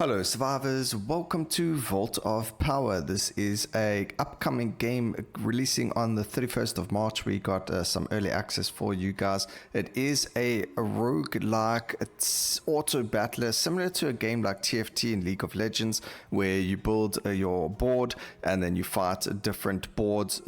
Hello survivors, welcome to Vault of Power. This is a upcoming game releasing on the 31st of March. We got some early access for you guys. It is a roguelike Autobattler, similar to a game like TFT in League of Legends, where you build your board and then you fight different boards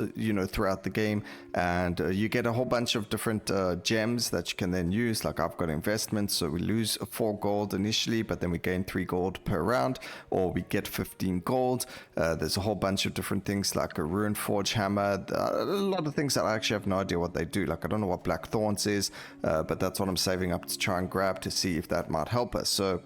throughout the game, and you get a whole bunch of different gems that you can then use. Like I've got investments, so we lose 4 gold initially, but then we gain 3 gold per round, or we get 15 gold. There's a whole bunch of different things like a rune forge hammer, a lot of things that I actually have no idea what they do. Like I don't know what black thorns is, but that's what I'm saving up to try and grab to see if that might help us. So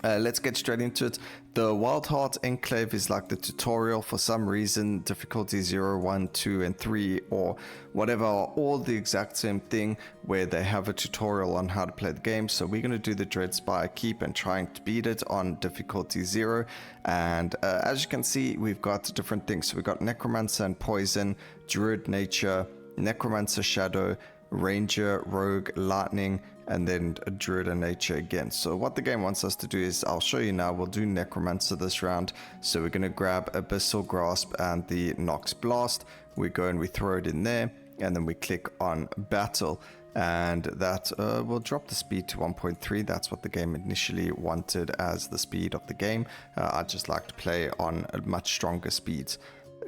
let's get straight into it. The Wild Heart Enclave is like the tutorial. For some reason, difficulty 0, 1, 2, and 3, or whatever, are all the exact same thing, where they have a tutorial on how to play the game. So we're going to do the Dreadspire Keep and trying to beat it on difficulty 0. And as you can see, we've got different things. So we've got Necromancer and Poison, Druid Nature, Necromancer Shadow, Ranger, Rogue, Lightning, and then a Druid and Nature again. So what the game wants us to do is, I'll show you now, we'll do Necromancer this round. So we're going to grab Abyssal Grasp and the Nox Blast. We go and we throw it in there, and then we click on Battle, and that will drop the speed to 1.3. That's what the game initially wanted as the speed of the game. I just like to play on much stronger speeds.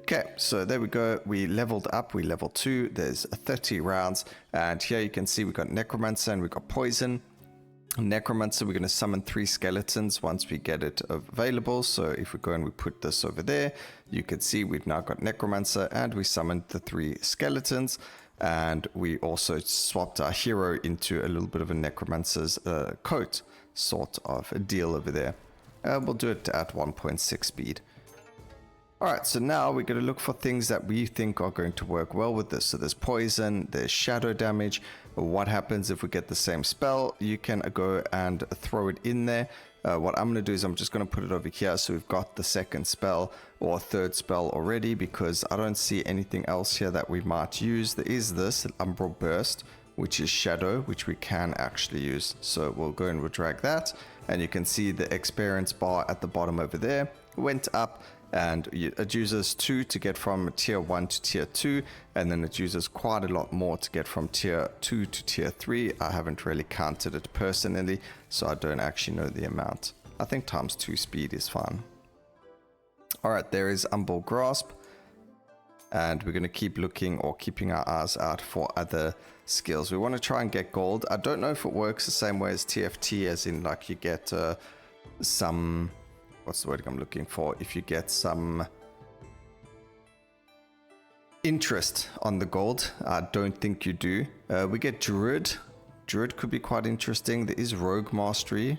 Okay, so there we go. We leveled up. We level 2. There's 30 rounds. And here you can see we've got Necromancer and we've got Poison. Necromancer, we're going to summon 3 skeletons once we get it available. So if we go and we put this over there, you can see we've now got Necromancer and we summoned the 3 skeletons. And we also swapped our hero into a little bit of a Necromancer's coat sort of a deal over there. We'll do it at 1.6 speed. Alright, so now we're going to look for things that we think are going to work well with this. So there's poison, there's shadow damage. What happens if we get the same spell? You can go and throw it in there. What I'm going to do is I'm just going to put it over here. So we've got the second spell or third spell already, because I don't see anything else here that we might use. There is this Umbral Burst, which is shadow, which we can actually use. So we'll go and we'll drag that. And you can see the experience bar at the bottom over there went up. And it uses 2 to get from tier 1 to tier 2, and then it uses quite a lot more to get from tier 2 to tier 3. I haven't really counted it personally, so I don't actually know the amount. I think times 2 speed is fine. Alright, there is Umbral Grasp, and we're going to keep looking or keeping our eyes out for other skills. We want to try and get gold. I don't know if it works the same way as TFT, as in like you get some... What's the word I'm looking for? If you get some interest on the gold. I don't think you do. We get Druid. Druid could be quite interesting. There is Rogue Mastery,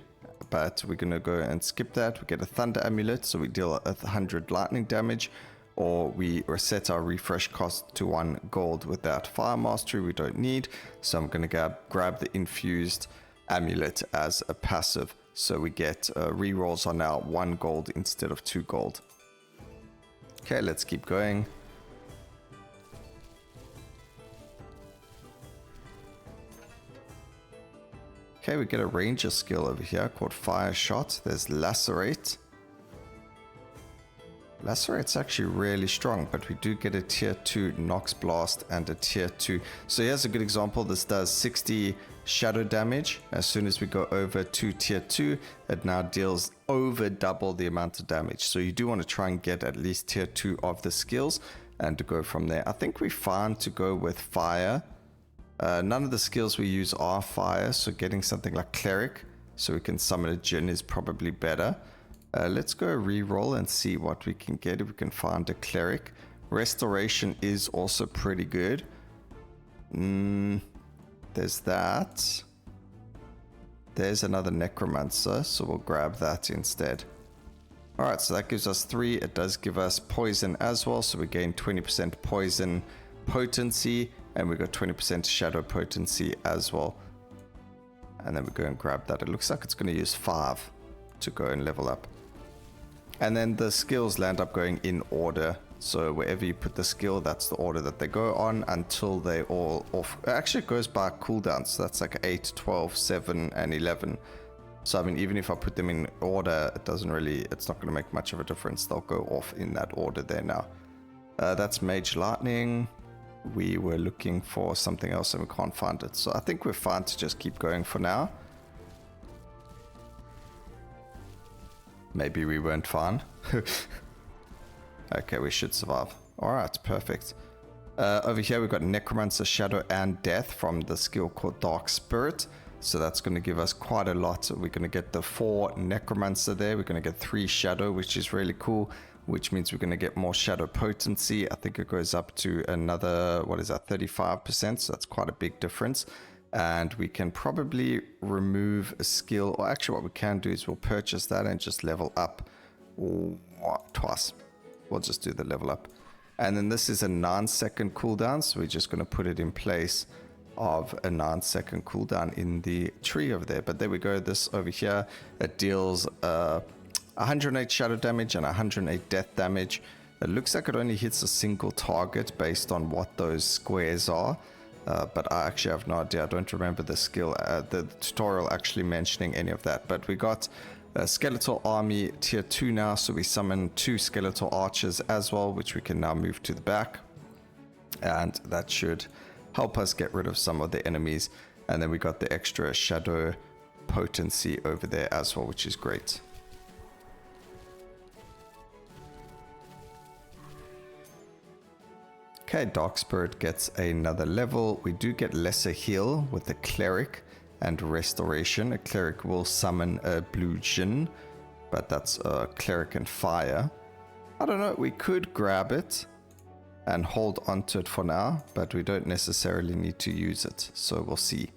but we're going to go and skip that. We get a Thunder Amulet, so we deal 100 lightning damage, or we reset our refresh cost to 1 gold with that. Fire Mastery we don't need, so I'm going to grab the Infused Amulet as a passive. So we get rerolls are now 1 gold instead of 2 gold. Okay, let's keep going. Okay, we get a ranger skill over here called Fire Shot. There's Lacerate. Lacerate's actually really strong, but we do get a tier 2 Nox Blast and a tier 2. So here's a good example. This does 60 shadow damage. As soon as we go over to tier 2, it now deals over double the amount of damage. So you do want to try and get at least tier 2 of the skills and to go from there. I think we're fine to go with fire. None of the skills we use are fire, so getting something like Cleric so we can summon a Djinn is probably better. Let's go reroll and see what we can get if we can find a Cleric. Restoration is also pretty good. There's that. There's another Necromancer, so we'll grab that instead. Alright, so that gives us 3. It does give us poison as well, so we gain 20% poison potency, and we got 20% shadow potency as well. And then we go and grab that. It looks like it's going to use 5 to go and level up. And then the skills land up going in order. So wherever you put the skill, that's the order that they go on until they all off. It actually goes by cooldowns. So that's like 8, 12, 7, and 11. So I mean, even if I put them in order, it's not going to make much of a difference. They'll go off in that order there now. That's Mage Lightning. We were looking for something else and we can't find it. So I think we're fine to just keep going for now. Maybe we weren't fine. Okay, we should survive. Alright, perfect. Over here we've got Necromancer, Shadow, and Death from the skill called Dark Spirit. So that's going to give us quite a lot. We're going to get the 4 Necromancer there. We're going to get 3 Shadow, which is really cool. Which means we're going to get more Shadow potency. I think it goes up to another, 35%. So that's quite a big difference. And we can probably remove a skill. Or actually what we can do is we'll purchase that and just level up twice. We'll just do the level up. And then this is a 9-second cooldown. So we're just going to put it in place of a 9-second cooldown in the tree over there. But there we go. This over here, it deals 108 shadow damage and 108 death damage. It looks like it only hits a single target based on what those squares are. But I actually have no idea. I don't remember the skill, the tutorial actually mentioning any of that. But we got a skeletal army tier 2 now. So we summon 2 skeletal archers as well, which we can now move to the back. And that should help us get rid of some of the enemies. And then we got the extra shadow potency over there as well, which is great. Okay, Dark Spirit gets another level. We do get lesser heal with the Cleric and Restoration. A Cleric will summon a blue Jinn, but that's a Cleric and Fire. I don't know, we could grab it and hold onto it for now, but we don't necessarily need to use it, so we'll see.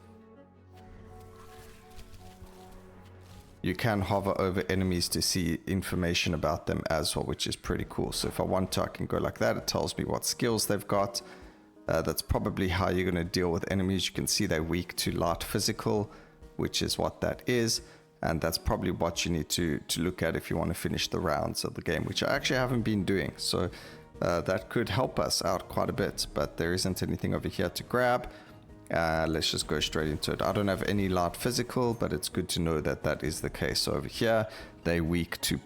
You can hover over enemies to see information about them as well, which is pretty cool. So if I want to, I can go like that. It tells me what skills they've got. That's probably how you're going to deal with enemies. You can see they're weak to light physical, which is what that is. And that's probably what you need to look at if you want to finish the rounds of the game, which I actually haven't been doing. So that could help us out quite a bit, but there isn't anything over here to grab. Let's just go straight into it. I don't have any light physical, but it's good to know that that is the case. So over here, they're weak to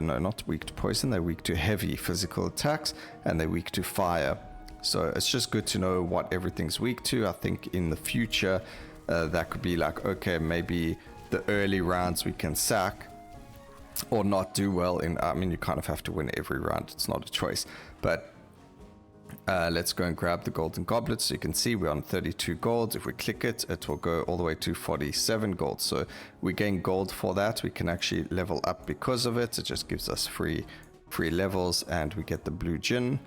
not weak to poison, they're weak to heavy physical attacks, and they're weak to fire. So it's just good to know what everything's weak to. I think in the future, that could be like, okay, maybe the early rounds we can sack or not do well in. I mean, you kind of have to win every round. It's not a choice, but let's go and grab the golden goblet. So you can see we're on 32 gold. If we click it, it will go all the way to 47 gold. So we gain gold for that. We can actually level up because of it. It just gives us free levels, and we get the blue Jinn,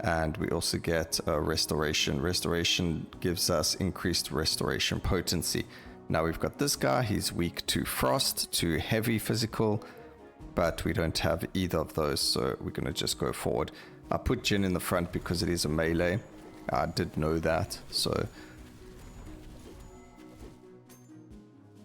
and we also get restoration. Restoration gives us increased restoration potency. Now we've got this guy. He's weak to frost, to heavy physical, but we don't have either of those, so we're going to just go forward. I put Jinn in the front because it is a melee. I did know that, so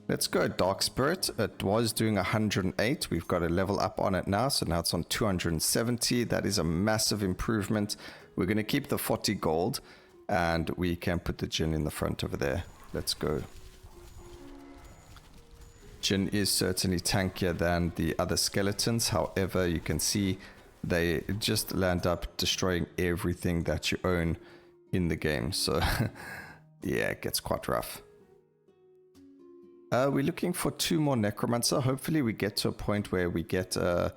let's go Dark Spirit. It was doing 108. We've got a level up on it now, so now it's on 270. That is a massive improvement. We're going to keep the 40 gold, and we can put the Jinn in the front over there. Let's go. Jinn is certainly tankier than the other skeletons. However, you can see they just land up destroying everything that you own in the game. So yeah, it gets quite rough. We're looking for 2 more Necromancer. Hopefully we get to a point where we get a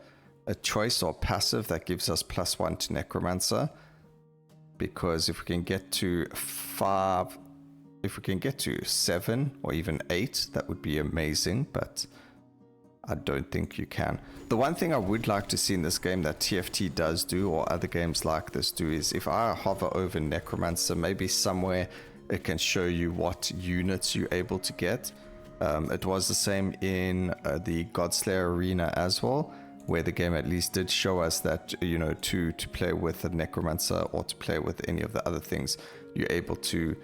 choice or passive that gives us +1 to Necromancer. Because if we can get to 5, if we can get to 7 or even 8, that would be amazing, but I don't think you can. The one thing I would like to see in this game that TFT does do, or other games like this do, is if I hover over Necromancer, maybe somewhere it can show you what units you're able to get. It was the same in the Godslayer arena as well, where the game at least did show us that, you know, to play with a Necromancer or to play with any of the other things, you're able to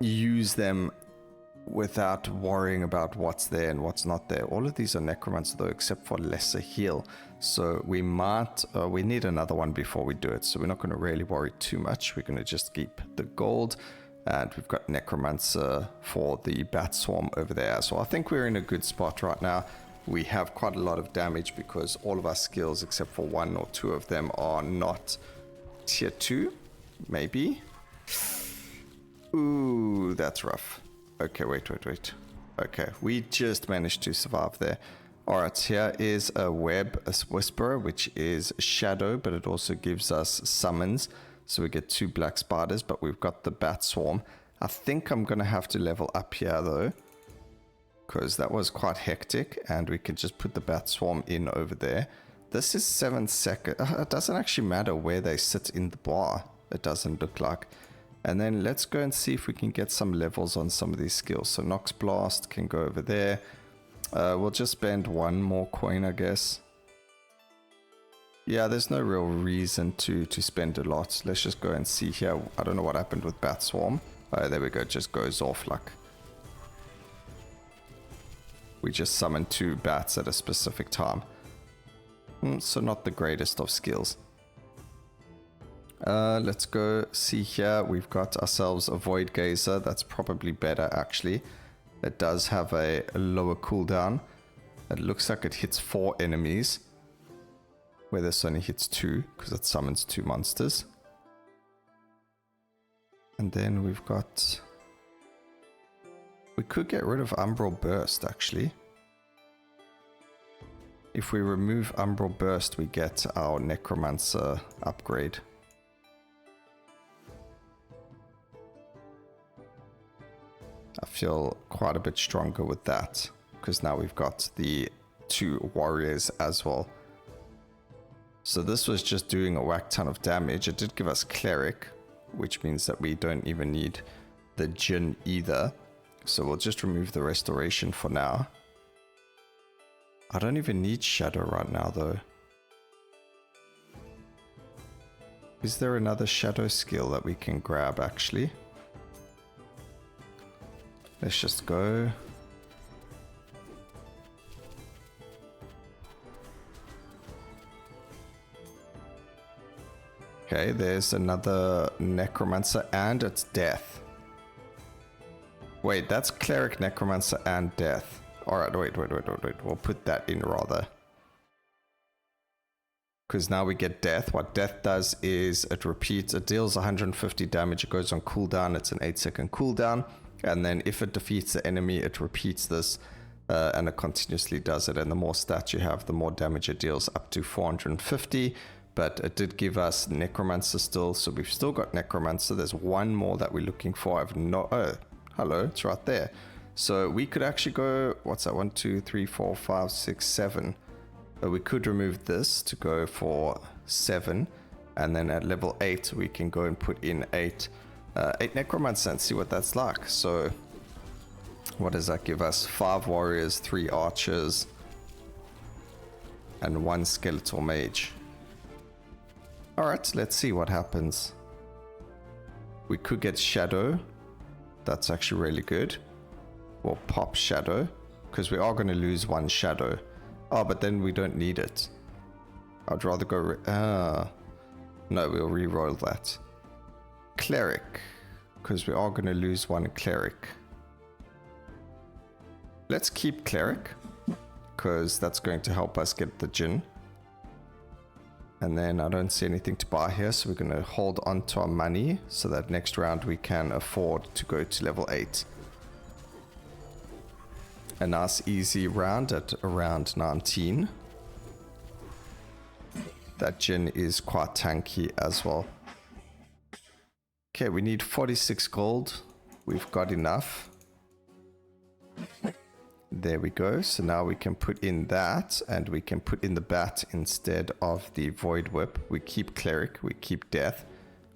use them without worrying about what's there and what's not there. All of these are Necromancer though, except for lesser heal. So we might, we need another one before we do it. So we're not going to really worry too much. We're going to just keep the gold. And we've got Necromancer for the Bat Swarm over there. So I think we're in a good spot right now. We have quite a lot of damage because all of our skills, except for 1 or 2 of them, are not tier 2, maybe. Ooh, that's rough. Okay, wait. Okay, we just managed to survive there. Alright, here is a Web, a Whisperer, which is Shadow, but it also gives us summons. So we get 2 black spiders, but we've got the Bat Swarm. I think I'm going to have to level up here though, because that was quite hectic, and we can just put the Bat Swarm in over there. This is 7 seconds. It doesn't actually matter where they sit in the bar, it doesn't look like. And then let's go and see if we can get some levels on some of these skills. So Nox Blast can go over there. We'll just spend 1 more coin, I guess. Yeah, there's no real reason to spend a lot. Let's just go and see here. I don't know what happened with Bat Swarm. Oh, there we go. It just goes off like... We just summoned 2 bats at a specific time. So not the greatest of skills. Let's go see here. We've got ourselves a Void Gazer. That's probably better, actually. It does have a lower cooldown. It looks like it hits 4 enemies, where this only hits 2 because it summons 2 monsters. And then we've got... We could get rid of Umbral Burst, actually. If we remove Umbral Burst, we get our Necromancer upgrade. I feel quite a bit stronger with that, because now we've got the 2 warriors as well. So this was just doing a whack ton of damage. It did give us Cleric, which means that we don't even need the Djinn either. So we'll just remove the Restoration for now. I don't even need Shadow right now though. Is there another Shadow skill that we can grab actually? Let's just go. Okay, there's another Necromancer and it's Death. Wait, that's Cleric, Necromancer and Death. Alright, wait. We'll put that in rather. Because now we get Death. What Death does is it repeats, it deals 150 damage, it goes on cooldown, it's an 8-second cooldown. And then if it defeats the enemy, it repeats this and it continuously does it. And the more stats you have, the more damage it deals, up to 450. But it did give us Necromancer still, so we've still got Necromancer. There's 1 more that we're looking for. I've not... Oh, hello, it's right there. So we could actually go... What's that? 1, 2, 3, 4, 5, 6, 7. But we could remove this to go for 7. And then at level 8, we can go and put in 8 Necromancer and see what that's like. So what does that give us? 5 warriors, 3 archers, and 1 skeletal mage. Alright, let's see what happens. We could get Shadow. That's actually really good. We'll pop Shadow, because we are going to lose 1 Shadow. Oh, but then we don't need it. I'd rather go... no, we'll re-roll that. Cleric, because we are going to lose 1 Cleric. Let's keep Cleric, because that's going to help us get the Djinn. And then I don't see anything to buy here, so we're going to hold on to our money so that next round we can afford to go to level 8. A nice easy round at around 19. That Djinn is quite tanky as well. Okay, we need 46 gold. We've got enough. There we go. So now we can put in that, and we can put in the bat instead of the Void Whip. We keep Cleric, we keep Death,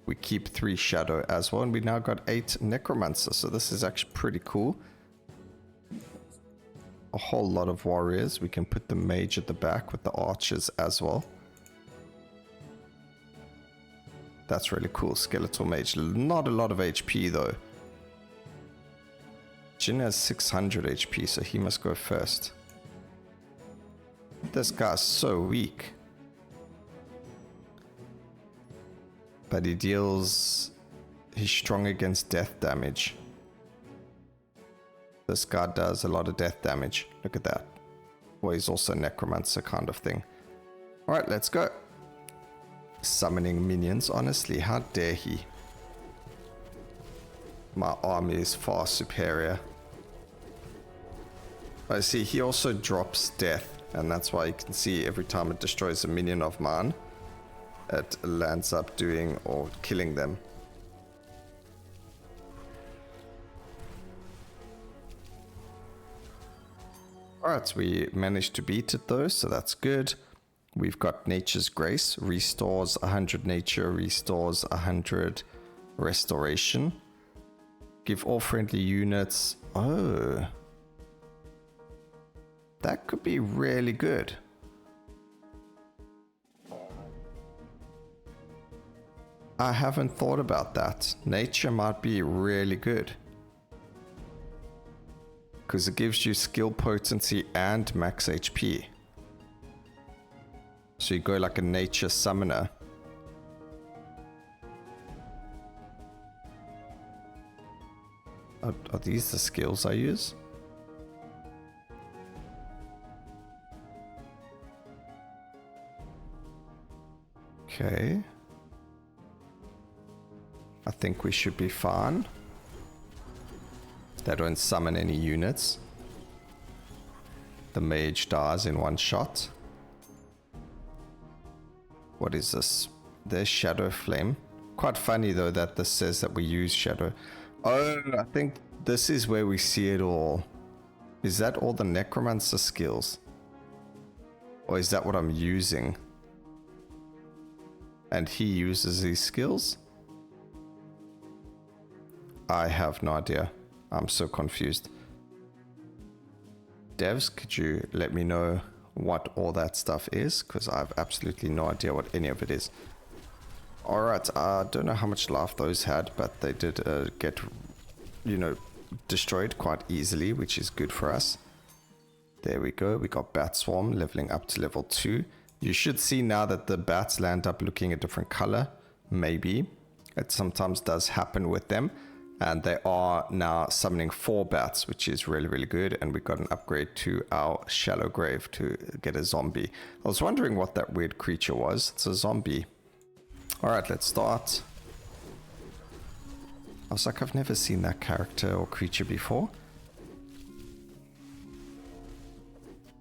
we keep 3 Shadow as well, and we now got 8 Necromancer. So this is actually pretty cool. A whole lot of warriors. We can put the mage at the back with the archers as well. That's really cool. Skeletal mage. Not a lot of HP though. Djinn has 600 HP, so he must go first. This guy's so weak. But he deals He's strong against death damage. This guy does a lot of death damage. Look at that. Well, he's also a necromancer kind of thing. Alright, let's go. Summoning minions. Honestly, how dare he? My army is far superior. I see he also drops death. And that's why you can see every time it destroys a minion of mine, it lands up doing or killing them. Alright, we managed to beat it though, so that's good. We've got Nature's Grace, restores 100 nature, restores 100 restoration. Give all friendly units... Oh. That could be really good. I haven't thought about that. Nature might be really good. Because it gives you skill potency and max HP. So you go like a nature summoner. Are these the skills I use? Okay. I think we should be fine. They don't summon any units. The mage dies in one shot. What is this? There's Shadow Flame. Quite funny though that this says that we use Shadow. Oh, I think this is where we see it all. Is that all the Necromancer skills? Or is that what I'm using? And he uses these skills? I have no idea. I'm so confused. Devs, could you let me know what all that stuff is? Because I have absolutely no idea what any of it is. Alright, I don't know how much life those had, but they did get, you know, destroyed quite easily, which is good for us. There we go. We got Bat Swarm leveling up to level 2. You should see now that the bats land up looking a different color. Maybe. It sometimes does happen with them. And they are now summoning 4 bats, which is really, really good. And we got an upgrade to our Shallow Grave to get a zombie. I was wondering what that weird creature was. It's a zombie. Alright, let's start. I was like, I've never seen that character or creature before.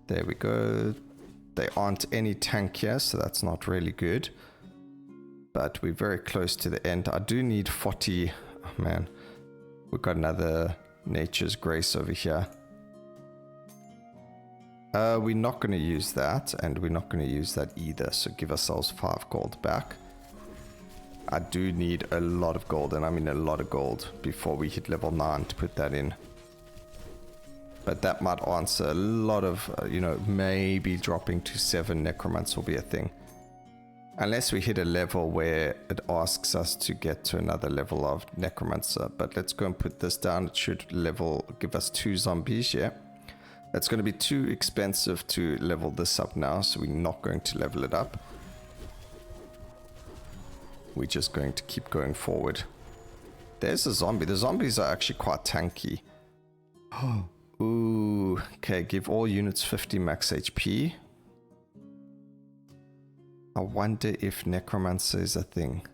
There we go. They aren't any tankier, so that's not really good. But we're very close to the end. I do need 40... Oh, man. We've got another Nature's Grace over here. We're not going to use that, and we're not going to use that either. So give ourselves 5 gold back. I do need a lot of gold, and I mean a lot of gold, before we hit level 9 to put that in. But that might answer a lot of, you know, maybe dropping to 7 necromants will be a thing. Unless we hit a level where it asks us to get to another level of necromancer. But let's go and put this down. It should give us 2 zombies, yeah. It's going to be too expensive to level this up now, so we're not going to level it up. We're just going to keep going forward. There's a zombie. The zombies are actually quite tanky. Ooh, okay, give all units 50 max HP. I wonder if Necromancer is a thing.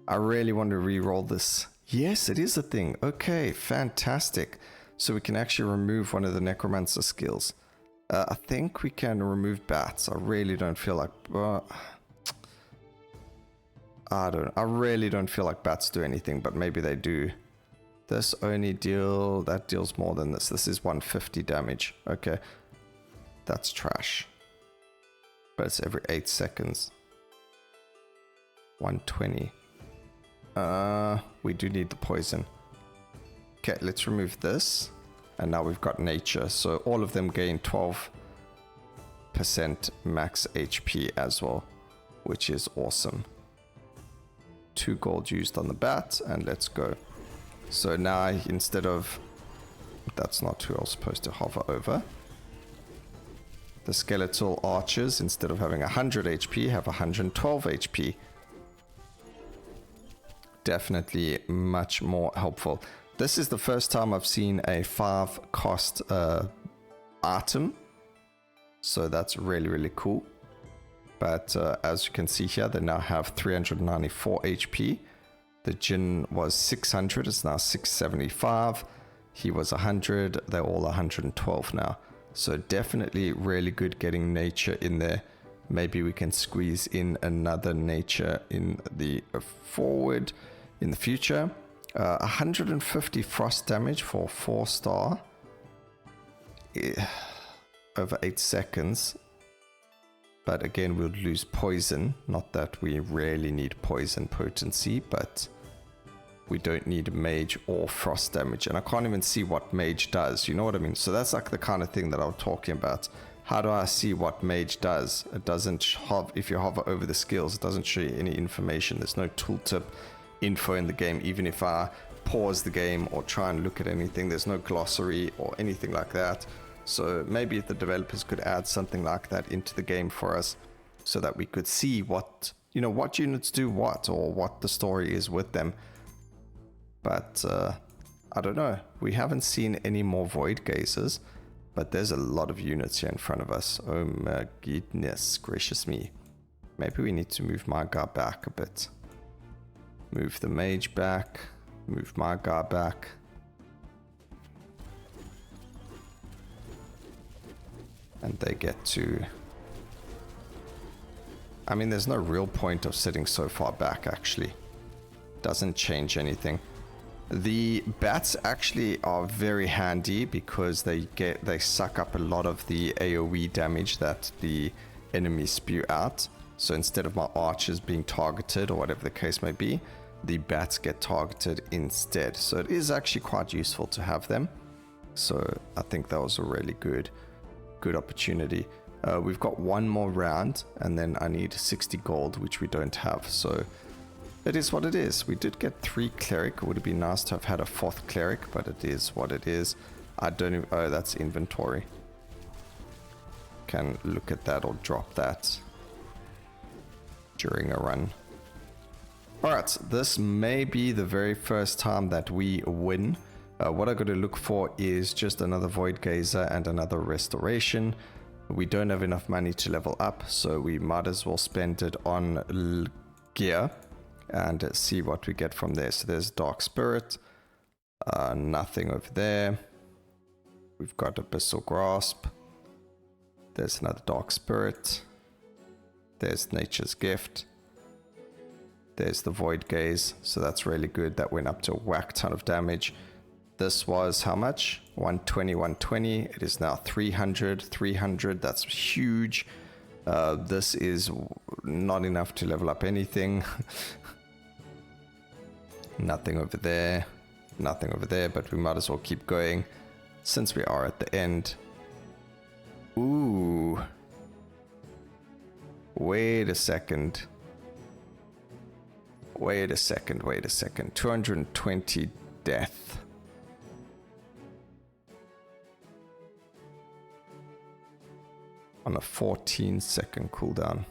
I really want to re-roll this. Yes, it is a thing. Okay, fantastic. So we can actually remove one of the Necromancer skills. I think we can remove bats. I really don't feel like... I really don't feel like bats do anything, but maybe they do. This only that deals more than this. This is 150 damage. Okay. That's trash. But it's every 8 seconds. 120. We do need the poison. Okay, let's remove this. And now we've got nature. So all of them gain 12% max HP as well, which is awesome. 2 gold used on the bat, and let's go. So now instead of... That's not who I was supposed to hover over. The skeletal archers, instead of having 100 HP, have 112 HP. definitely much more helpful. This is the first time I've seen a 5 cost item, so that's really, really cool. But as you can see here, they now have 394 HP. The Jin was 600, it's now 675. He was 100, they're all 112 now. So definitely really good getting nature in there. Maybe we can squeeze in another nature in the forward in the future. 150 frost damage for 4-star. Over 8 seconds. But again, we'll lose poison. Not that we really need poison potency, but we don't need mage or frost damage. And I can't even see what mage does. You know what I mean? So that's like the kind of thing that I'm talking about. How do I see what mage does? It doesn't hover, if you hover over the skills, it doesn't show you any information. There's no tooltip info in the game. Even if I pause the game or try and look at anything, there's no glossary or anything like that. So maybe if the developers could add something like that into the game for us so that we could see what, you know, what units do what or what the story is with them. But I don't know. We haven't seen any more Void Gazers, but there's a lot of units here in front of us. Oh my goodness gracious me. Maybe we need to move my guy back a bit. Move the mage back. Move my guy back. And they get to... I mean, there's no real point of sitting so far back, actually. Doesn't change anything. The bats actually are very handy because they suck up a lot of the AoE damage that the enemies spew out. So instead of my archers being targeted or whatever the case may be, the bats get targeted instead. So it is actually quite useful to have them. So I think that was a really good opportunity. We've got one more round and then I need 60 gold, which we don't have. So it is what it is. We did get 3 cleric. It would have been nice to have had a 4th cleric, but it is what it is. I don't even... Oh, that's inventory. Can look at that or drop that during a run. Alright, this may be the very first time that we win. What I'm going to look for is just another Void Gazer and another Restoration. We don't have enough money to level up, so we might as well spend it on gear and see what we get from there. So there's Dark Spirit, nothing over there. We've got Abyssal Grasp. There's another Dark Spirit. There's Nature's Gift. There's the Void Gaze, so that's really good. That went up to a whack ton of damage. This was how much? 120, 120. It is now 300, 300. That's huge. This is not enough to level up anything. Nothing over there. Nothing over there, but we might as well keep going since we are at the end. Ooh. Wait a second. Wait a second, wait a second. 220 death. On a 14-second cooldown.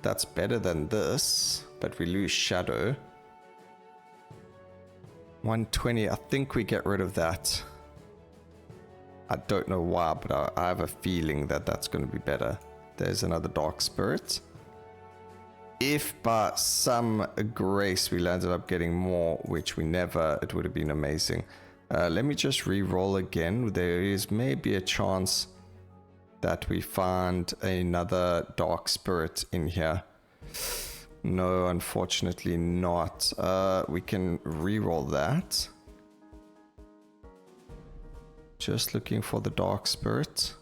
That's better than this, but we lose Shadow. 120, I think we get rid of that. I don't know why, but I have a feeling that that's going to be better. There's another Dark Spirit. If by some grace we landed up getting more, which we never, it would have been amazing. Let me just re-roll again. There is maybe a chance that we find another Dark Spirit in here. No, unfortunately not. We can re-roll that. Just looking for the Dark Spirit.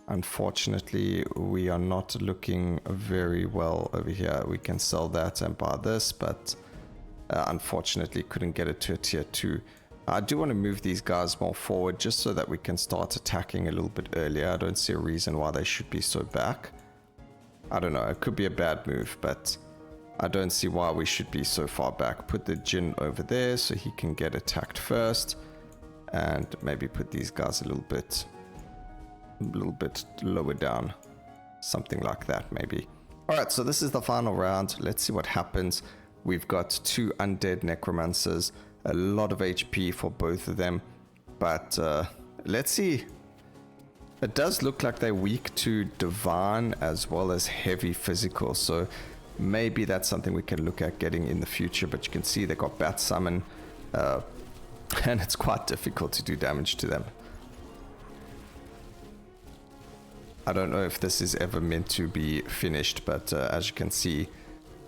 Unfortunately, we are not looking very well over here. We can sell that and buy this, but unfortunately couldn't get it to a tier 2. I do want to move these guys more forward just so that we can start attacking a little bit earlier. I don't see a reason why they should be so back. I don't know, it could be a bad move, but I don't see why we should be so far back. Put the Jin over there so he can get attacked first, and maybe put these guys a little bit lower down. Something like that, maybe. Alright, so this is the final round. Let's see what happens. We've got 2 undead necromancers, a lot of HP for both of them. But let's see. It does look like they're weak to divine as well as heavy physical. So maybe that's something we can look at getting in the future. But you can see they got bat summon. And it's quite difficult to do damage to them. I don't know if this is ever meant to be finished, but as you can see,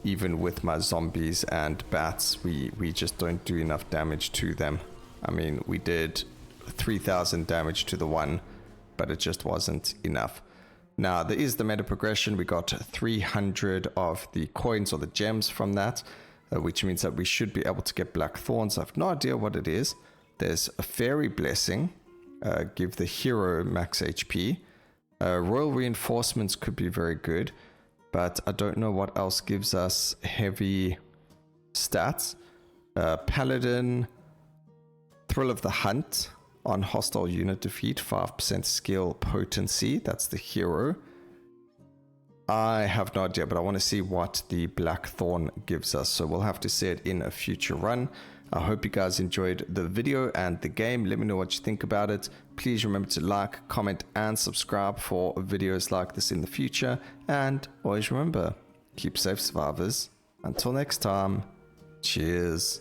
even with my zombies and bats, we just don't do enough damage to them. I mean, we did 3,000 damage to the one, but it just wasn't enough. Now, there is the meta progression. We got 300 of the coins or the gems from that, which means that we should be able to get black thorns. I have no idea what it is. There's a fairy blessing, give the hero max HP. Royal reinforcements could be very good, but I don't know what else gives us heavy stats. Paladin, Thrill of the Hunt on hostile unit defeat, 5% skill potency. That's the hero. I have no idea, but I want to see what the Blackthorn gives us. So we'll have to see it in a future run. I hope you guys enjoyed the video and the game. Let me know what you think about it. Please remember to like, comment, and subscribe for videos like this in the future. And always remember, keep safe, survivors. Until next time, cheers.